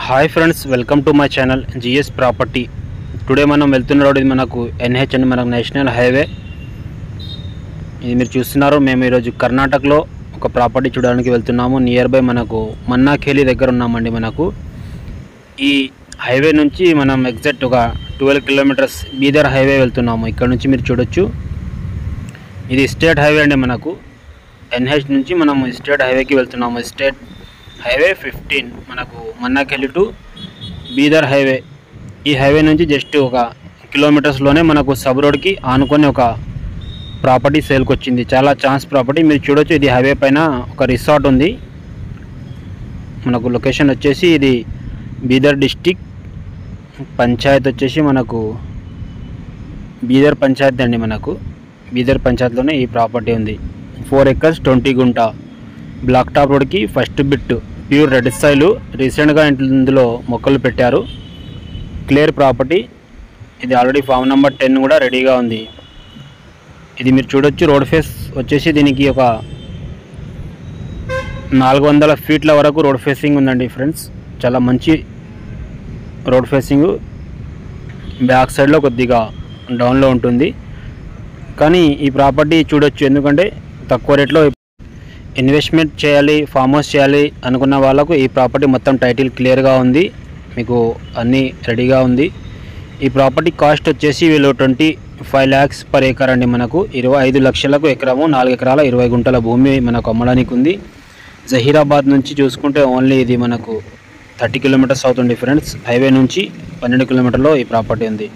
Hi friends, welcome to my channel GS property. Today మనం వెళ్తున్న road ఇది మనకు ఎన్హెచ్ అండి, మనకు నేషనల్ హైవే. ఇది మీరు చూస్తున్నారు. మేము ఈరోజు కర్ణాటకలో ఒక ప్రాపర్టీ చూడడానికి వెళ్తున్నాము. నియర్ బై మనకు మన్నాఖేలి దగ్గర ఉన్నామండి. మనకు ఈ హైవే నుంచి మనం ఎగ్జాక్ట్ ఒక 12 కిలోమీటర్స్ బీదర్ హైవే వెళ్తున్నాము. ఇక్కడ నుంచి మీరు చూడొచ్చు, ఇది స్టేట్ హైవే అండి. మనకు ఎన్హెచ్ నుంచి మనం స్టేట్ హైవేకి వెళ్తున్నాము. స్టేట్ హైవే 15 మనకు మన్నాఖేలి టు బీదర్ హైవే. ఈ హైవే నుంచి జస్ట్ ఒక కిలోమీటర్స్లోనే మనకు సబ్ రోడ్కి ఆనుకొని ఒక ప్రాపర్టీ సేల్కి వచ్చింది. చాలా ఛాన్స్ ప్రాపర్టీ. మీరు చూడొచ్చు, ఇది హైవే పైన ఒక రిసార్ట్ ఉంది. మనకు లొకేషన్ వచ్చేసి ఇది బీదర్ డిస్టిక్, పంచాయత్ వచ్చేసి మనకు బీదర్ పంచాయత్ అండి. మనకు బీదర్ పంచాయత్లోనే ఈ ప్రాపర్టీ ఉంది. 4 acres 20 గుంట బ్లాక్ టాప్ రోడ్కి first bit, pure red soil. రీసెంట్గా ఇందులో మొక్కలు పెట్టారు. Clear property. ఇది ఆల్రెడీ ఫామ్ నెంబర్ 10 కూడా రెడీగా ఉంది. ఇది మీరు చూడొచ్చు, రోడ్ ఫేస్ వచ్చేసి దీనికి ఒక 400 ఫీట్ల వరకు రోడ్ ఫేసింగ్ ఉందండి ఫ్రెండ్స్. చాలా మంచి రోడ్ ఫేసింగ్. బ్యాక్ సైడ్లో కొద్దిగా డౌన్లో ఉంటుంది. కానీ ఈ ప్రాపర్టీ చూడొచ్చు, ఎందుకంటే తక్కువ రేట్లో ఇన్వెస్ట్మెంట్ చేయాలి, ఫామ్ హౌస్ చేయాలి అనుకున్న వాళ్ళకు ఈ ప్రాపర్టీ మొత్తం టైటిల్ క్లియర్గా ఉంది, మీకు అన్నీ రెడీగా ఉంది. ఈ ప్రాపర్టీ కాస్ట్ వచ్చేసి వీళ్ళు 25 lakhs పర్ ఏకర్ అండి. మనకు 25 లక్షలకు ఎకరము, 4 ఎకరాల 20 గుంటల భూమి మనకు అమ్మడానికి ఉంది. జహీరాబాద్ నుంచి చూసుకుంటే ఓన్లీ ఇది మనకు 30 కిలోమీటర్స్ అవుతుంది ఫ్రెండ్స్. హైవే నుంచి 12 కిలోమీటర్లో ఈ ప్రాపర్టీ ఉంది.